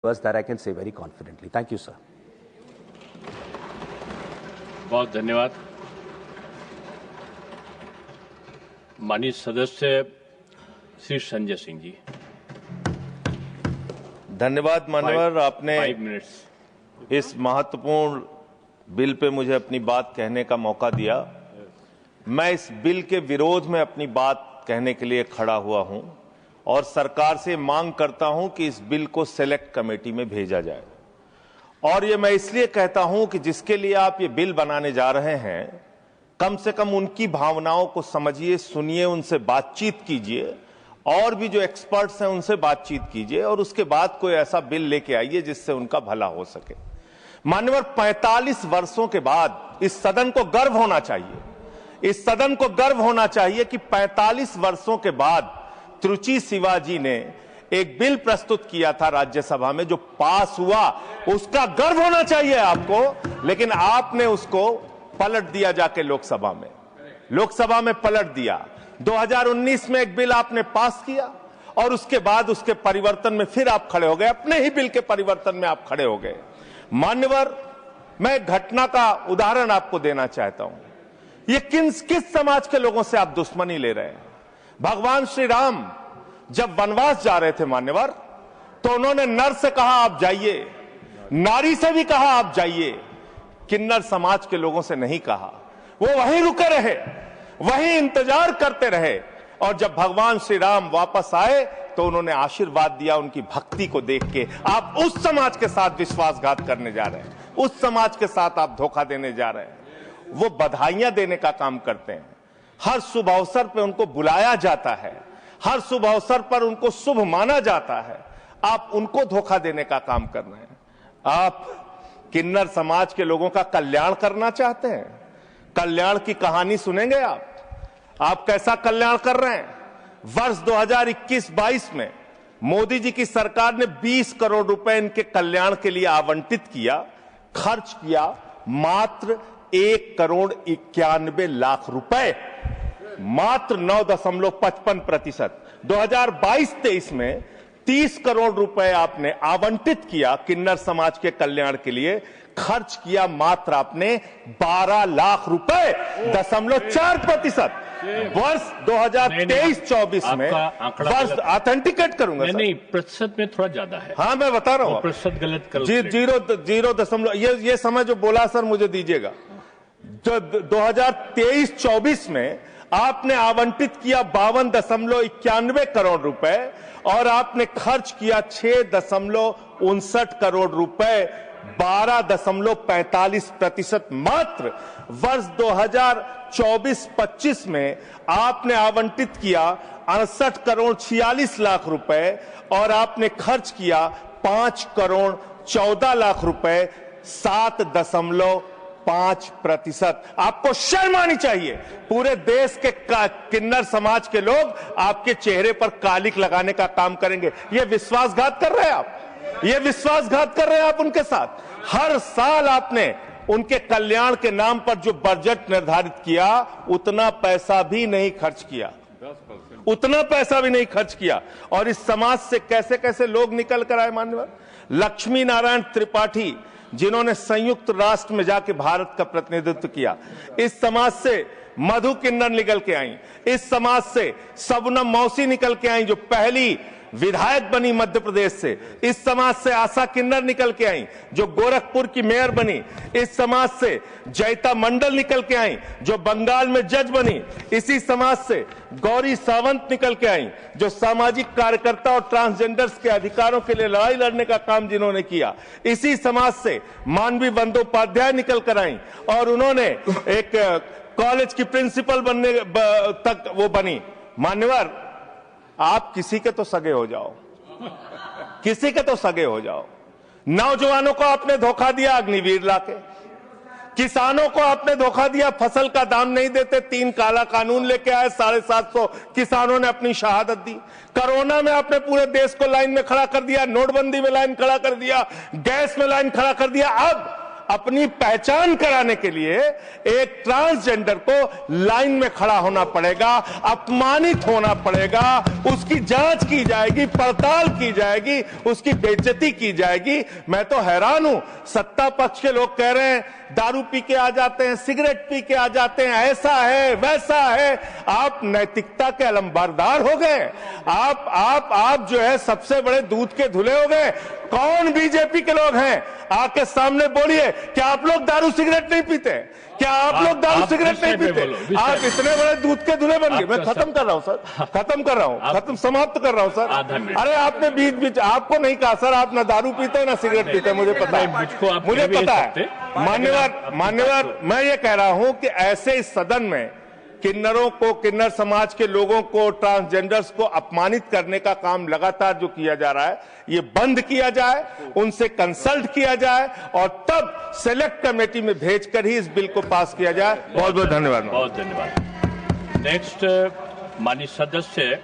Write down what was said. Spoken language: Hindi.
was that I can say very confidently. Thank you, sir. बहुत धन्यवाद। माननीय सदस्य श्री संजय सिंह जी। धन्यवाद मान्यवर, आपने 5 मिनट्स इस महत्वपूर्ण बिल पे मुझे अपनी बात कहने का मौका दिया। मैं इस बिल के विरोध में अपनी बात कहने के लिए खड़ा हुआ हूं और सरकार से मांग करता हूं कि इस बिल को सेलेक्ट कमेटी में भेजा जाए। और ये मैं इसलिए कहता हूं कि जिसके लिए आप ये बिल बनाने जा रहे हैं, कम से कम उनकी भावनाओं को समझिए, सुनिए, उनसे बातचीत कीजिए और भी जो एक्सपर्ट्स हैं उनसे बातचीत कीजिए और उसके बाद कोई ऐसा बिल लेके आइए जिससे उनका भला हो सके। मान्यवर, 45 वर्षों के बाद इस सदन को गर्व होना चाहिए, इस सदन को गर्व होना चाहिए कि 45 वर्षों के बाद त्रुचि शिवाजी ने एक बिल प्रस्तुत किया था राज्यसभा में जो पास हुआ, उसका गर्व होना चाहिए आपको। लेकिन आपने उसको पलट दिया जाके लोकसभा में पलट दिया। 2019 में एक बिल आपने पास किया और उसके बाद उसके परिवर्तन में फिर आप खड़े हो गए, अपने ही बिल के परिवर्तन में आप खड़े हो गए। मान्यवर, मैं एक घटना का उदाहरण आपको देना चाहता हूं। ये किस समाज के लोगों से आप दुश्मनी ले रहे हैं? भगवान श्री राम जब वनवास जा रहे थे मान्यवर, तो उन्होंने नर से कहा आप जाइए, नारी से भी कहा आप जाइए, किन्नर समाज के लोगों से नहीं कहा। वो वहीं रुके रहे, वहीं इंतजार करते रहे और जब भगवान श्री राम वापस आए तो उन्होंने आशीर्वाद दिया उनकी भक्ति को देख के। आप उस समाज के साथ विश्वासघात करने जा रहे हैं, उस समाज के साथ आप धोखा देने जा रहे हैं। वो बधाइयां देने का काम करते हैं, हर शुभ अवसर पर उनको बुलाया जाता है, हर शुभ अवसर पर उनको शुभ माना जाता है। आप उनको धोखा देने का काम कर रहे हैं। आप किन्नर समाज के लोगों का कल्याण करना चाहते हैं? कल्याण की कहानी सुनेंगे आप कैसा कल्याण कर रहे हैं? वर्ष 2021-22 में मोदी जी की सरकार ने 20 करोड़ रुपए इनके कल्याण के लिए आवंटित किया, खर्च किया मात्र 1 करोड़ 91 लाख रुपए, मात्र 9.55%। 2022-23 में 30 करोड़ रुपए आपने आवंटित किया किन्नर समाज के कल्याण के लिए, खर्च किया मात्र आपने 12 लाख रुपए, 0.4%। वर्ष 2023-24 में वर्ष ऑथेंटिकेट करूंगा नहीं, प्रतिशत में थोड़ा ज्यादा है। हाँ, मैं बता रहा हूं, प्रतिशत गलत करो। 0 ये समय जो बोला सर मुझे दीजिएगा। जो 2023-24 में आपने आवंटित किया 52.91 करोड़ रुपए और आपने खर्च किया 6.59 करोड़ रुपए, 12.45% मात्र। वर्ष 2024-25 में आपने आवंटित किया 68 करोड़ 46 लाख रुपए और आपने खर्च किया 5 करोड़ 14 लाख रुपए, 7.5%। आपको शर्म आनी चाहिए। पूरे देश के किन्नर समाज के लोग आपके चेहरे पर कालिक लगाने का काम करेंगे। ये विश्वासघात कर रहे हैं आप, ये विश्वासघात कर रहे हैं आप उनके साथ। हर साल आपने उनके कल्याण के नाम पर जो बजट निर्धारित किया, उतना पैसा भी नहीं खर्च किया, उतना पैसा भी नहीं खर्च किया। और इस समाज से कैसे कैसे लोग निकल कर आए मान्यवर। लक्ष्मी नारायण त्रिपाठी, जिन्होंने संयुक्त राष्ट्र में जाके भारत का प्रतिनिधित्व किया, इस समाज से मधु किन्नर निकल के आई, इस समाज से शबनम मौसी निकल के आई जो पहली विधायक बनी मध्य प्रदेश से, इस समाज से आशा किन्नर निकल के आई जो गोरखपुर की मेयर बनी, इस समाज से जयता मंडल निकल के आई जो बंगाल में जज बनी, इसी समाज से गौरी सावंत निकल के आई जो सामाजिक कार्यकर्ता और ट्रांसजेंडर्स के अधिकारों के लिए लड़ाई लड़ने का काम जिन्होंने किया, इसी समाज से मानवी बंदोपाध्याय निकल कर आई और उन्होंने एक कॉलेज की प्रिंसिपल बनने तक वो बनी। मान्यवर, आप किसी के तो सगे हो जाओ, किसी के तो सगे हो जाओ। नौजवानों को आपने धोखा दिया अग्निवीर लाके, किसानों को आपने धोखा दिया, फसल का दाम नहीं देते, 3 काला कानून लेके आए, 750 किसानों ने अपनी शहादत दी। कोरोना में आपने पूरे देश को लाइन में खड़ा कर दिया, नोटबंदी में लाइन खड़ा कर दिया, गैस में लाइन खड़ा कर दिया। अब अपनी पहचान कराने के लिए एक ट्रांसजेंडर को लाइन में खड़ा होना पड़ेगा, अपमानित होना पड़ेगा, उसकी जांच की जाएगी, पड़ताल की जाएगी, उसकी बेइज्जती की जाएगी। मैं तो हैरान हूं, सत्ता पक्ष के लोग कह रहे हैं दारू पी के आ जाते हैं, सिगरेट पी के आ जाते हैं, ऐसा है वैसा है। आप नैतिकता के अलंबारदार हो गए। आप जो है सबसे बड़े दूध के धुले हो गए। कौन बीजेपी के लोग हैं आके सामने बोलिए, क्या आप लोग दारू सिगरेट नहीं पीते? क्या आप लोग दारू सिगरेट नहीं पीते? आप इतने बड़े दूध के धुले बन गए। मैं खत्म कर रहा हूं सर, खत्म कर रहा हूं, समाप्त कर रहा हूं सर। अरे आपने बीच आपको नहीं कहा सर, आप ना दारू पीते ना सिगरेट पीते, मुझे पता है, मुझे पता है। मान्यवर, मैं ये कह रहा हूं कि ऐसे इस सदन में किन्नरों को, किन्नर समाज के लोगों को, ट्रांसजेंडर्स को अपमानित करने का काम लगातार जो किया जा रहा है, ये बंद किया जाए, उनसे कंसल्ट किया जाए और तब सेलेक्ट कमेटी में भेजकर ही इस बिल को पास किया जाए। बहुत बहुत धन्यवाद। बहुत धन्यवाद। नेक्स्ट माननीय सदस्य